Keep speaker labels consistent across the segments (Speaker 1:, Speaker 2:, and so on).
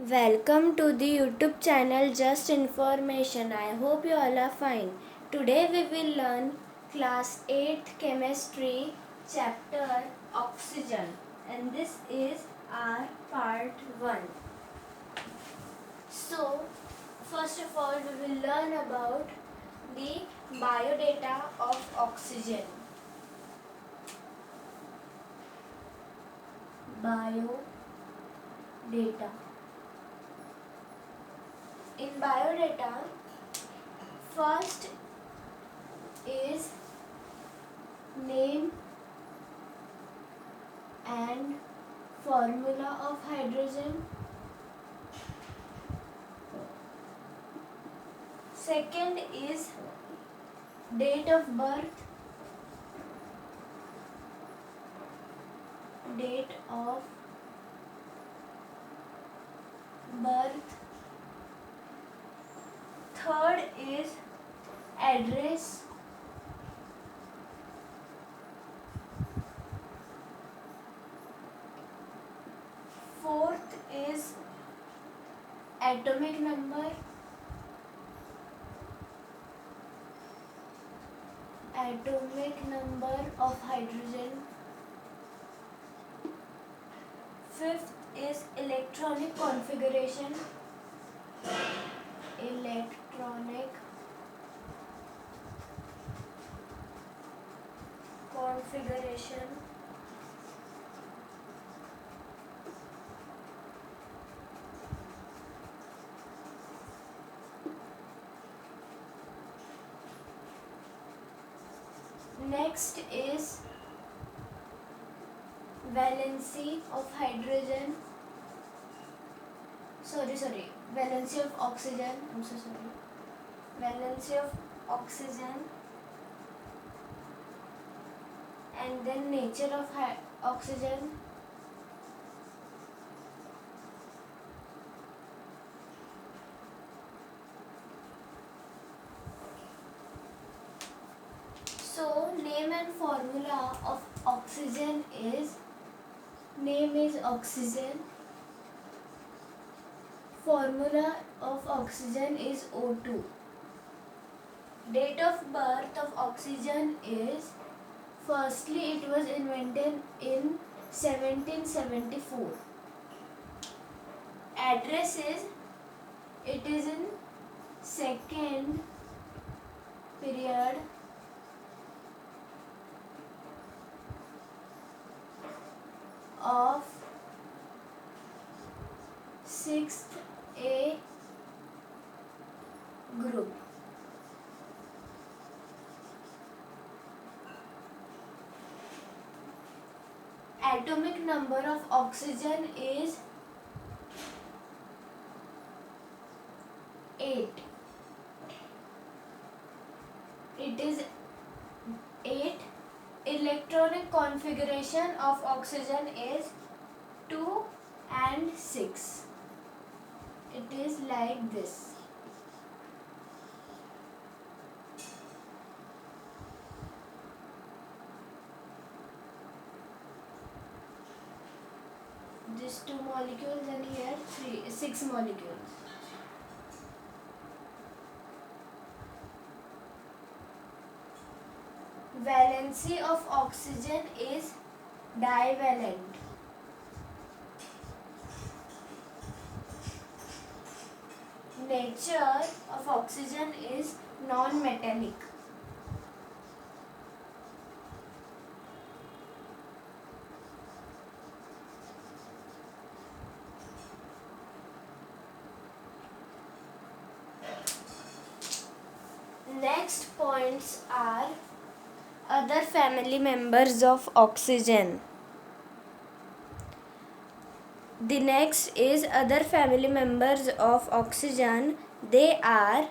Speaker 1: Welcome to the YouTube channel Just Information. I hope you all are fine. Today we will learn class 8 chemistry chapter oxygen, and this is our part 1. So first of all we will learn about the biodata of oxygen. Biodata. In biodata, first is name and formula of hydrogen. Second is date of birth. Date of birth. Third is address. Fourth is atomic number. Atomic number of hydrogen. Fifth is electronic configuration. Electronic configuration. Next is valency of hydrogen. Valency of oxygen. I'm so sorry. Valency of oxygen, and then nature of oxygen. So name and formula of oxygen is, name is oxygen, formula of oxygen is O2. Date of birth of oxygen is, firstly it was invented in 1774. Address is, it is in second period of 6th A group. Atomic number of oxygen is 8. It is 8. Electronic configuration of oxygen is 2 and 6. It is like this. These 2 molecules, and here 6 molecules. Valency of oxygen is divalent. Nature of oxygen is non-metallic. Next points are other family members of oxygen. The next is other family members of oxygen. They are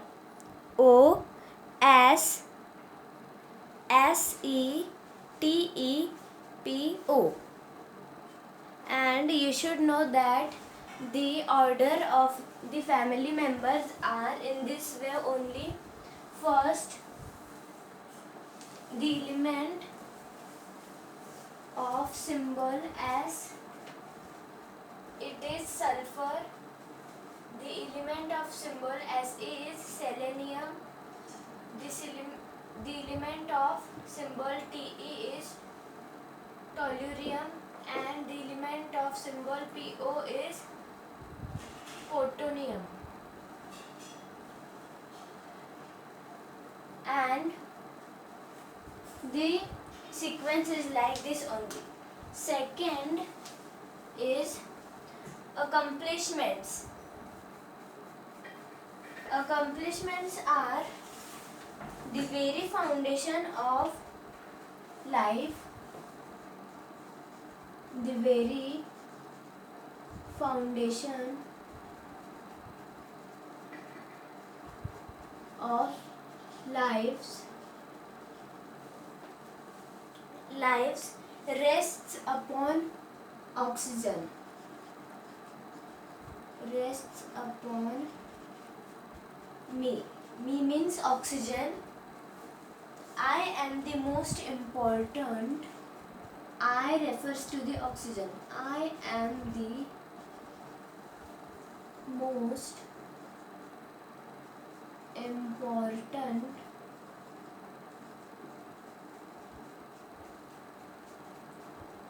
Speaker 1: O, S, Se, Te, Po. And you should know that the order of the family members are in this way only. First, the element of symbol S, it is sulfur. of symbol Se is selenium. The element of symbol Te is tellurium, and the element of symbol Po is plutonium. And the sequence is like this only. Second is accomplishments. Accomplishments are the very foundation of life. The very foundation of lives rests upon oxygen. Rests upon me. Me means oxygen. I am the most important. I refers to the oxygen. I am the most important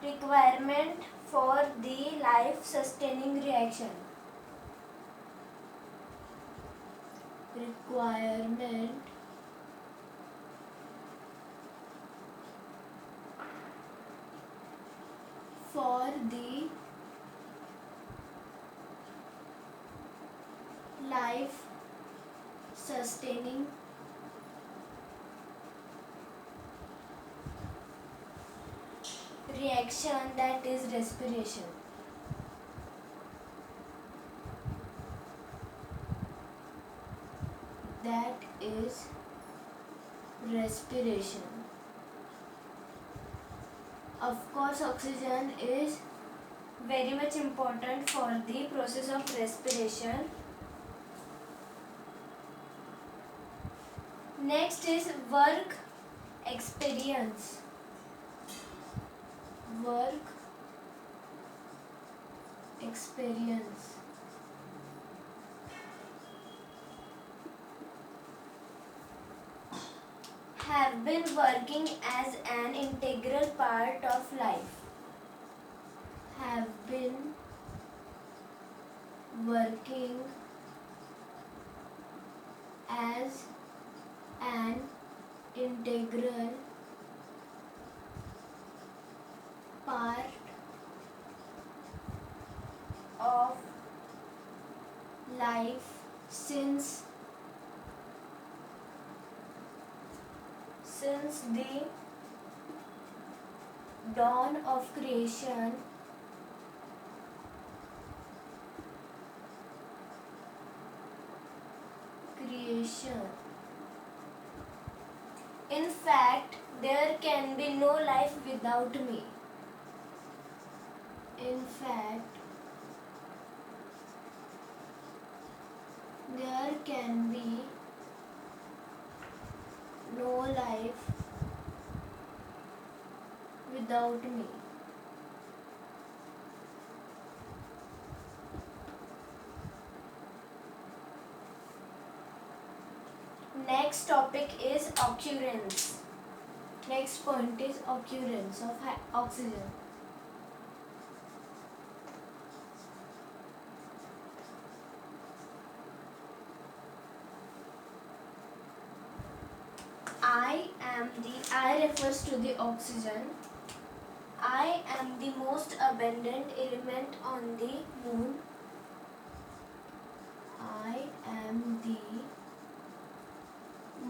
Speaker 1: requirement for the life sustaining reaction. Requirement for the life sustaining reaction, that is respiration. That is respiration. Of course, oxygen is very much important for the process of respiration. Next is work experience. Work experience. Have been working as an integral part of life. Have been working as an integral part of life since the dawn of creation. In fact, there can be no life without me. In fact, there can be no life without me. Next topic is occurrence. Next point is occurrence of oxygen. I refers to the oxygen. I am the most abundant element on the moon. I am the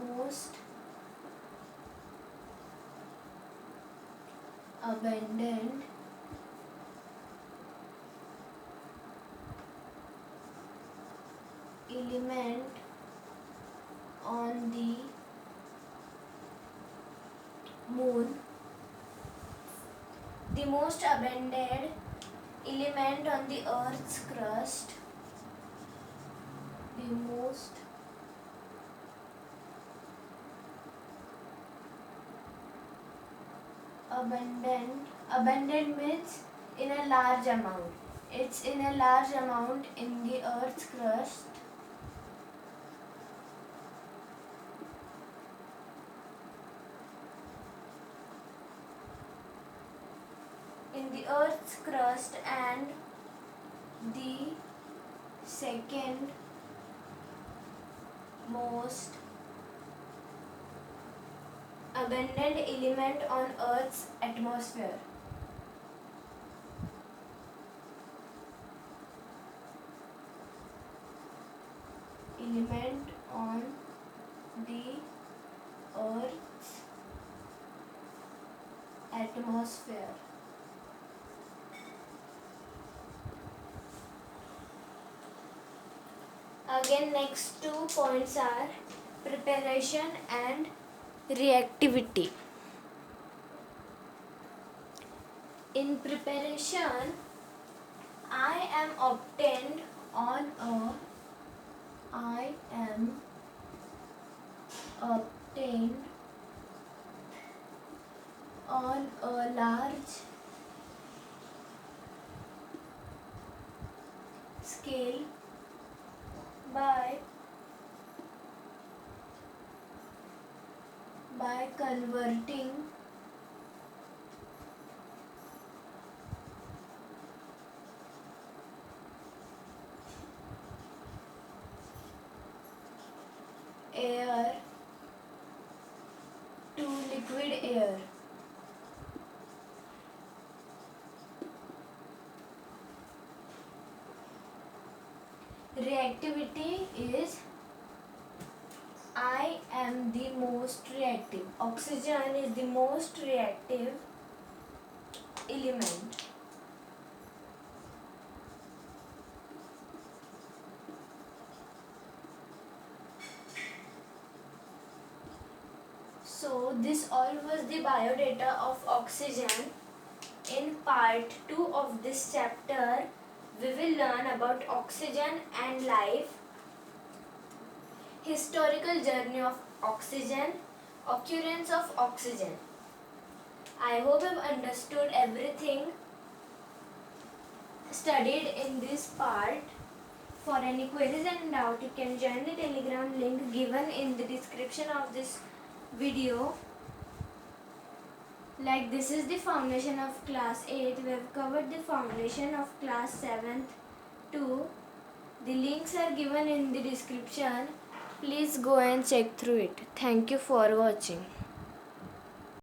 Speaker 1: most abundant element on the moon. The most abundant element on the earth's crust. The most abundant means in a large amount. It's in a large amount in the earth's crust. the Earth's crust, and the second most abundant element on Earth's atmosphere. Element on the Earth's atmosphere. Again, next 2 points are preparation and reactivity. In preparation, I am obtained on a large scale by converting air to liquid air. Reactivity is I am the most reactive. Oxygen is the most reactive element. So this all was the biodata of oxygen. In part 2 of this chapter, we will learn about oxygen and life, historical journey of oxygen, occurrence of oxygen. I hope you have understood everything studied in this part. For any queries and doubt, you can join the Telegram link given in the description of this video. Like, this is the foundation of class 8. We have covered the foundation of class 7th too. The links are given in the description. Please go and check through it. Thank you for watching.